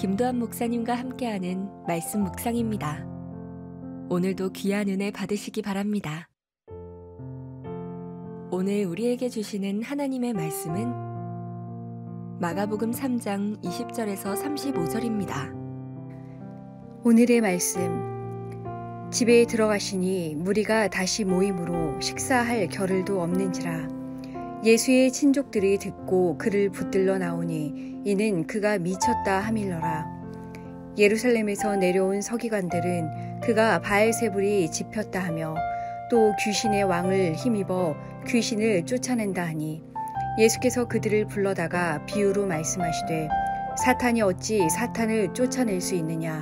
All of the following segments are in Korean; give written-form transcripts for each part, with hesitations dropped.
김도한 목사님과 함께하는 말씀 묵상입니다. 오늘도 귀한 은혜 받으시기 바랍니다. 오늘 우리에게 주시는 하나님의 말씀은 마가복음 3장 20절에서 35절입니다. 오늘의 말씀. 집에 들어가시니 무리가 다시 모임으로 식사할 겨를도 없는지라. 예수의 친족들이 듣고 그를 붙들러 나오니 이는 그가 미쳤다 하밀러라. 예루살렘에서 내려온 서기관들은 그가 바알세불이 집혔다 하며 또 귀신의 왕을 힘입어 귀신을 쫓아낸다 하니 예수께서 그들을 불러다가 비유로 말씀하시되 사탄이 어찌 사탄을 쫓아낼 수 있느냐.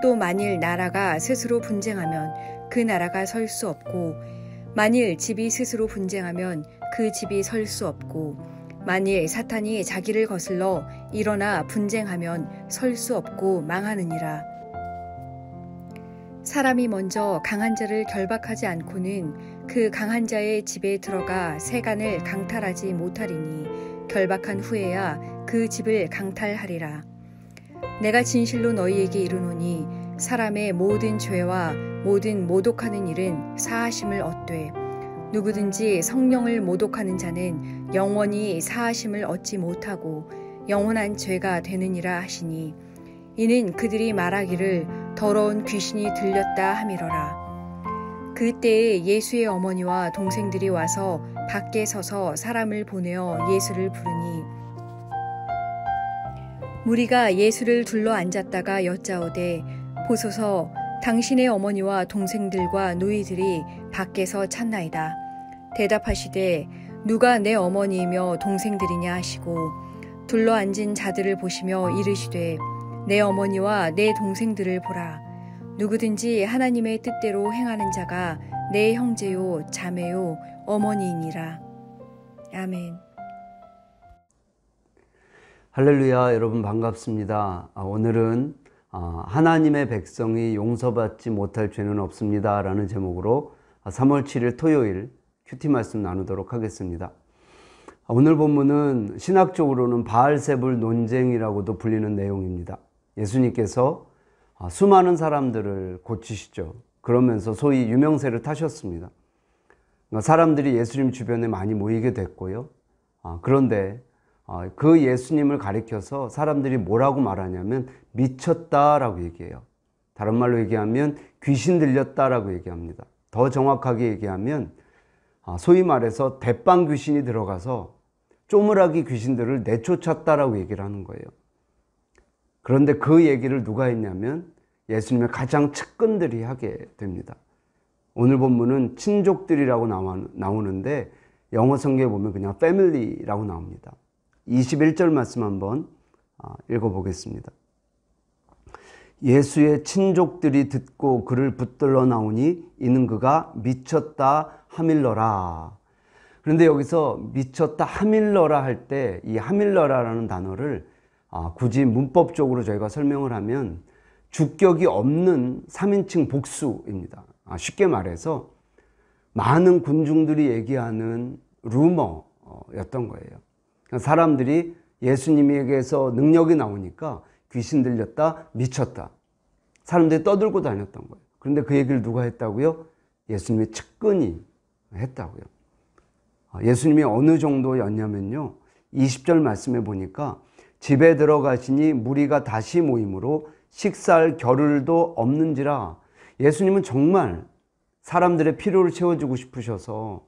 또 만일 나라가 스스로 분쟁하면 그 나라가 설 수 없고 만일 집이 스스로 분쟁하면 그 집이 설 수 없고 만일 사탄이 자기를 거슬러 일어나 분쟁하면 설 수 없고 망하느니라. 사람이 먼저 강한 자를 결박하지 않고는 그 강한 자의 집에 들어가 세간을 강탈하지 못하리니 결박한 후에야 그 집을 강탈하리라. 내가 진실로 너희에게 이르노니 사람의 모든 죄와 모든 모독하는 일은 사하심을 얻되 누구든지 성령을 모독하는 자는 영원히 사하심을 얻지 못하고 영원한 죄가 되느니라 하시니 이는 그들이 말하기를 더러운 귀신이 들렸다 하미러라. 그때에 예수의 어머니와 동생들이 와서 밖에 서서 사람을 보내어 예수를 부르니 무리가 예수를 둘러 앉았다가 여짜오되 보소서 당신의 어머니와 동생들과 노이들이 밖에서 찾나이다. 대답하시되 누가 내 어머니이며 동생들이냐 하시고 둘러 앉은 자들을 보시며 이르시되 내 어머니와 내 동생들을 보라. 누구든지 하나님의 뜻대로 행하는 자가 내 형제요 자매요 어머니이니라. 아멘. 할렐루야. 여러분 반갑습니다. 오늘은 하나님의 백성이 용서받지 못할 죄는 없습니다 라는 제목으로 3월 7일 토요일 큐티 말씀 나누도록 하겠습니다. 오늘 본문은 신학적으로는 바알세불 논쟁이라고도 불리는 내용입니다. 예수님께서 수많은 사람들을 고치시죠. 그러면서 소위 유명세를 타셨습니다. 사람들이 예수님 주변에 많이 모이게 됐고요. 그런데 그 예수님을 가리켜서 사람들이 뭐라고 말하냐면 미쳤다라고 얘기해요. 다른 말로 얘기하면 귀신 들렸다라고 얘기합니다. 더 정확하게 얘기하면 소위 말해서 대빵 귀신이 들어가서 쪼무라기 귀신들을 내쫓았다라고 얘기를 하는 거예요. 그런데 그 얘기를 누가 했냐면 예수님의 가장 측근들이 하게 됩니다. 오늘 본문은 친족들이라고 나오는데 영어 성경에 보면 그냥 family라고 나옵니다. 21절 말씀 한번 읽어보겠습니다. 예수의 친족들이 듣고 그를 붙들러 나오니 이는 그가 미쳤다 하밀러라. 그런데 여기서 미쳤다 하밀러라 할 때 이 하밀러라라는 단어를 굳이 문법적으로 저희가 설명을 하면 주격이 없는 3인칭 복수입니다. 쉽게 말해서 많은 군중들이 얘기하는 루머였던 거예요. 사람들이 예수님에게서 능력이 나오니까 귀신 들렸다, 미쳤다. 사람들이 떠들고 다녔던 거예요. 그런데 그 얘기를 누가 했다고요? 예수님의 측근이 했다고요. 예수님이 어느 정도였냐면요. 20절 말씀에 보니까 집에 들어가시니 무리가 다시 모임으로 식사할 겨를도 없는지라. 예수님은 정말 사람들의 필요를 채워주고 싶으셔서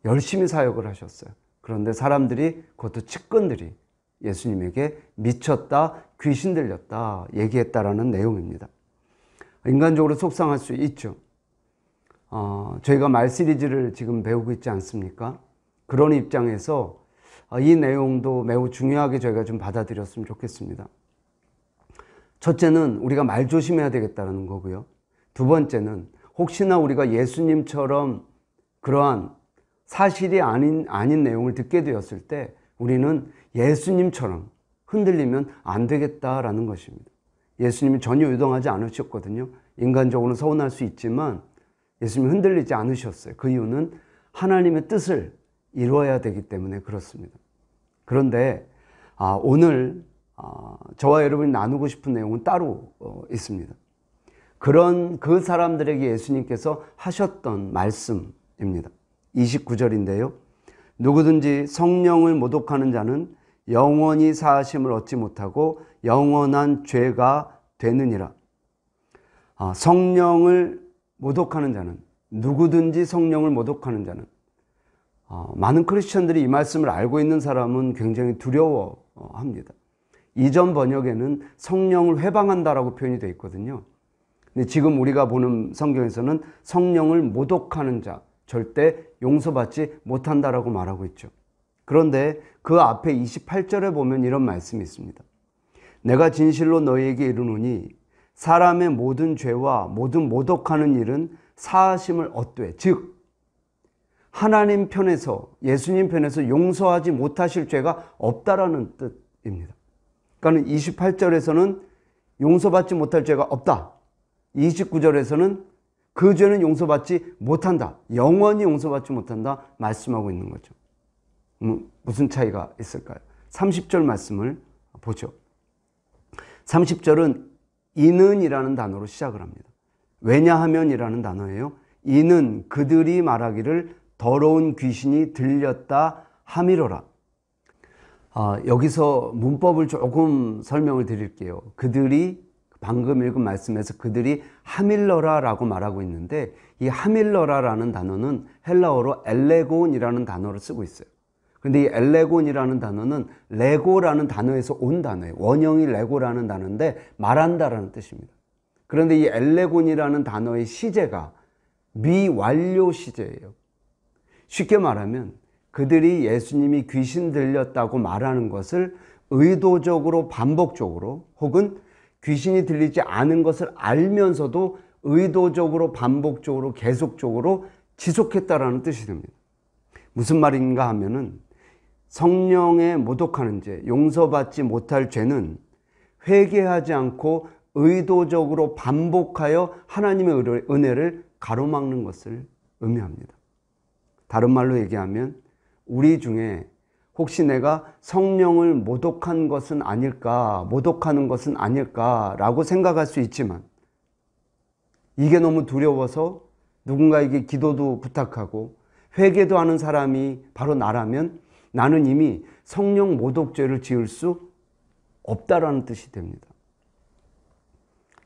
열심히 사역을 하셨어요. 그런데 사람들이, 그것도 측근들이 예수님에게 미쳤다, 귀신 들렸다 얘기했다라는 내용입니다. 인간적으로 속상할 수 있죠. 저희가 말 시리즈를 지금 배우고 있지 않습니까? 그런 입장에서 이 내용도 매우 중요하게 저희가 좀 받아들였으면 좋겠습니다. 첫째는 우리가 말 조심해야 되겠다는 거고요. 두 번째는 혹시나 우리가 예수님처럼 그러한 사실이 아닌 내용을 듣게 되었을 때 우리는 예수님처럼 흔들리면 안 되겠다라는 것입니다. 예수님이 전혀 유동하지 않으셨거든요. 인간적으로는 서운할 수 있지만 예수님이 흔들리지 않으셨어요. 그 이유는 하나님의 뜻을 이루어야 되기 때문에 그렇습니다. 그런데 오늘 저와 여러분이 나누고 싶은 내용은 따로 있습니다. 그런 그 사람들에게 예수님께서 하셨던 말씀입니다. 29절인데요. 누구든지 성령을 모독하는 자는 영원히 사하심을 얻지 못하고 영원한 죄가 되느니라. 성령을 모독하는 자는, 누구든지 성령을 모독하는 자는, 많은 크리스천들이 이 말씀을 알고 있는 사람은 굉장히 두려워합니다. 이전 번역에는 성령을 회방한다라고 표현이 되어 있거든요. 근데 지금 우리가 보는 성경에서는 성령을 모독하는 자, 절대 용서받지 못한다라고 말하고 있죠. 그런데 그 앞에 28절에 보면 이런 말씀이 있습니다. 내가 진실로 너희에게 이르노니 사람의 모든 죄와 모든 모독하는 일은 사하심을 얻되, 즉 하나님 편에서, 예수님 편에서 용서하지 못하실 죄가 없다라는 뜻입니다. 그러니까 28절에서는 용서받지 못할 죄가 없다. 29절에서는 그 죄는 용서받지 못한다. 영원히 용서받지 못한다 말씀하고 있는 거죠. 무슨 차이가 있을까요? 30절 말씀을 보죠. 30절은 이는이라는 단어로 시작을 합니다. 왜냐하면이라는 단어예요. 이는 그들이 말하기를 더러운 귀신이 들렸다 함이로라. 여기서 문법을 조금 설명을 드릴게요. 그들이, 방금 읽은 말씀에서 그들이 하밀러라라고 말하고 있는데, 이 하밀러라라는 단어는 헬라어로 엘레곤이라는 단어를 쓰고 있어요. 근데 이 엘레곤이라는 단어는 레고라는 단어에서 온 단어예요. 원형이 레고라는 단어인데 말한다라는 뜻입니다. 그런데 이 엘레곤이라는 단어의 시제가 미완료 시제예요. 쉽게 말하면 그들이 예수님이 귀신 들렸다고 말하는 것을 의도적으로 반복적으로, 혹은 귀신이 들리지 않은 것을 알면서도 의도적으로 반복적으로 계속적으로 지속했다라는 뜻이 됩니다. 무슨 말인가 하면은 성령에 모독하는 죄, 용서받지 못할 죄는 회개하지 않고 의도적으로 반복하여 하나님의 은혜를 가로막는 것을 의미합니다. 다른 말로 얘기하면 우리 중에 혹시 내가 성령을 모독한 것은 아닐까, 모독하는 것은 아닐까라고 생각할 수 있지만, 이게 너무 두려워서 누군가에게 기도도 부탁하고 회개도 하는 사람이 바로 나라면 나는 이미 성령 모독죄를 지을 수 없다라는 뜻이 됩니다.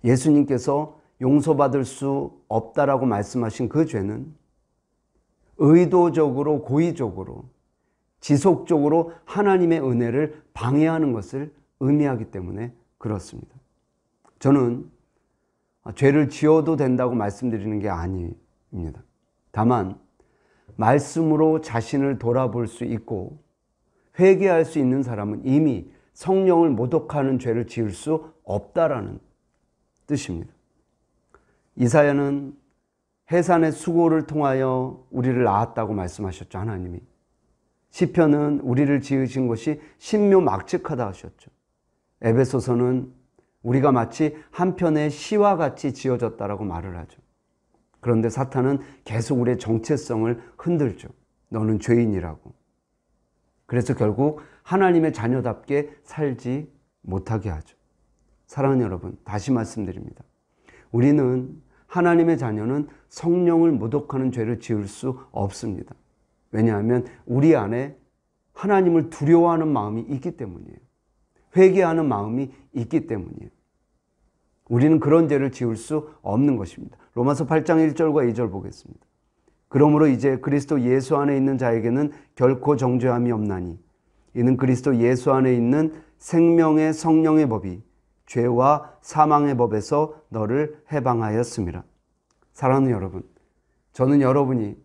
예수님께서 용서받을 수 없다라고 말씀하신 그 죄는 의도적으로, 고의적으로, 지속적으로 하나님의 은혜를 방해하는 것을 의미하기 때문에 그렇습니다. 저는 죄를 지어도 된다고 말씀드리는 게 아닙니다. 다만 말씀으로 자신을 돌아볼 수 있고 회개할 수 있는 사람은 이미 성령을 모독하는 죄를 지을 수 없다라는 뜻입니다. 이사야는 해산의 수고를 통하여 우리를 낳았다고 말씀하셨죠. 하나님이. 시편은 우리를 지으신 것이 신묘막측하다 하셨죠. 에베소서는 우리가 마치 한 편의 시와 같이 지어졌다라고 말을 하죠. 그런데 사탄은 계속 우리의 정체성을 흔들죠. 너는 죄인이라고. 그래서 결국 하나님의 자녀답게 살지 못하게 하죠. 사랑하는 여러분, 다시 말씀드립니다. 우리는, 하나님의 자녀는 성령을 모독하는 죄를 지을 수 없습니다. 왜냐하면 우리 안에 하나님을 두려워하는 마음이 있기 때문이에요. 회개하는 마음이 있기 때문이에요. 우리는 그런 죄를 지을 수 없는 것입니다. 로마서 8장 1절과 2절 보겠습니다. 그러므로 이제 그리스도 예수 안에 있는 자에게는 결코 정죄함이 없나니 이는 그리스도 예수 안에 있는 생명의 성령의 법이 죄와 사망의 법에서 너를 해방하였습니다. 사랑하는 여러분, 저는 여러분이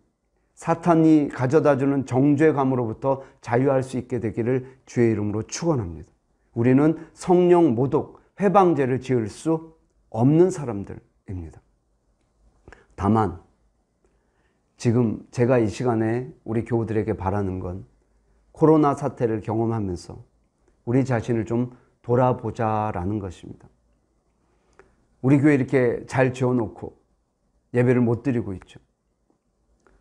사탄이 가져다주는 정죄감으로부터 자유할 수 있게 되기를 주의 이름으로 축원합니다. 우리는 성령 모독, 회방죄를 지을 수 없는 사람들입니다. 다만 지금 제가 이 시간에 우리 교우들에게 바라는 건 코로나 사태를 경험하면서 우리 자신을 좀 돌아보자라는 것입니다. 우리 교회 이렇게 잘 지어놓고 예배를 못 드리고 있죠.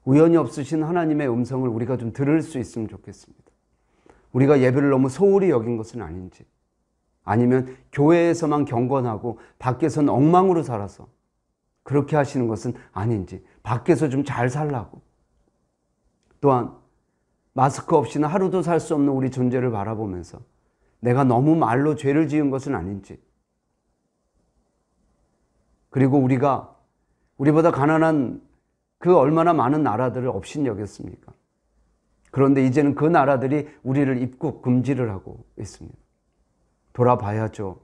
우연히 없으신 하나님의 음성을 우리가 좀 들을 수 있으면 좋겠습니다. 우리가 예배를 너무 소홀히 여긴 것은 아닌지, 아니면 교회에서만 경건하고 밖에서는 엉망으로 살아서 그렇게 하시는 것은 아닌지, 밖에서 좀 잘 살라고, 또한 마스크 없이는 하루도 살 수 없는 우리 존재를 바라보면서 내가 너무 말로 죄를 지은 것은 아닌지, 그리고 우리보다 가난한 그 얼마나 많은 나라들을 업신여겼습니까? 그런데 이제는 그 나라들이 우리를 입국 금지를 하고 있습니다. 돌아봐야죠.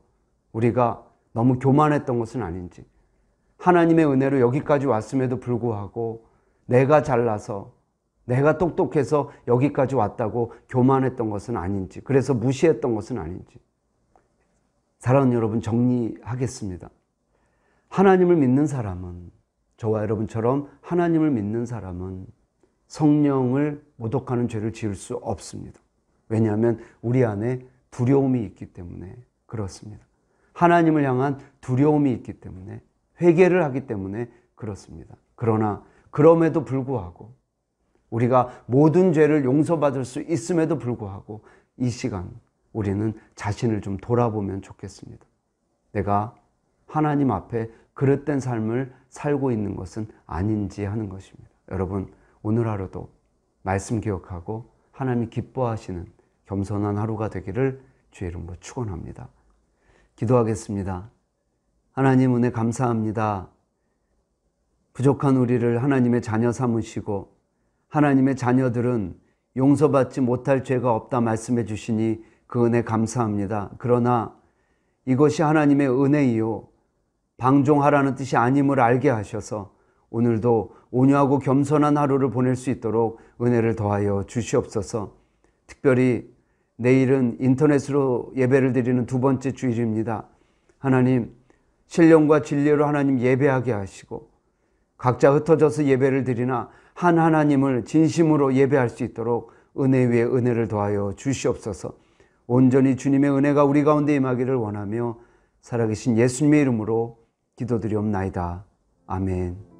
우리가 너무 교만했던 것은 아닌지, 하나님의 은혜로 여기까지 왔음에도 불구하고 내가 잘나서, 내가 똑똑해서 여기까지 왔다고 교만했던 것은 아닌지, 그래서 무시했던 것은 아닌지. 사랑하는 여러분, 정리하겠습니다. 하나님을 믿는 사람은, 저와 여러분처럼 하나님을 믿는 사람은 성령을 모독하는 죄를 지을 수 없습니다. 왜냐하면 우리 안에 두려움이 있기 때문에 그렇습니다. 하나님을 향한 두려움이 있기 때문에, 회개를 하기 때문에 그렇습니다. 그러나 그럼에도 불구하고, 우리가 모든 죄를 용서받을 수 있음에도 불구하고 이 시간 우리는 자신을 좀 돌아보면 좋겠습니다. 내가 하나님 앞에 그릇된 삶을 살고 있는 것은 아닌지 하는 것입니다. 여러분, 오늘 하루도 말씀 기억하고 하나님이 기뻐하시는 겸손한 하루가 되기를 주의 이름으로 축원합니다. 기도하겠습니다. 하나님, 은혜 감사합니다. 부족한 우리를 하나님의 자녀 삼으시고 하나님의 자녀들은 용서받지 못할 죄가 없다 말씀해 주시니 그 은혜 감사합니다. 그러나 이것이 하나님의 은혜이요 방종하라는 뜻이 아님을 알게 하셔서 오늘도 온유하고 겸손한 하루를 보낼 수 있도록 은혜를 더하여 주시옵소서. 특별히 내일은 인터넷으로 예배를 드리는 두 번째 주일입니다. 하나님, 신령과 진리로 하나님 예배하게 하시고 각자 흩어져서 예배를 드리나 한 하나님을 진심으로 예배할 수 있도록 은혜 위에 은혜를 더하여 주시옵소서. 온전히 주님의 은혜가 우리 가운데 임하기를 원하며 살아계신 예수님의 이름으로 기도드리옵나이다. 아멘.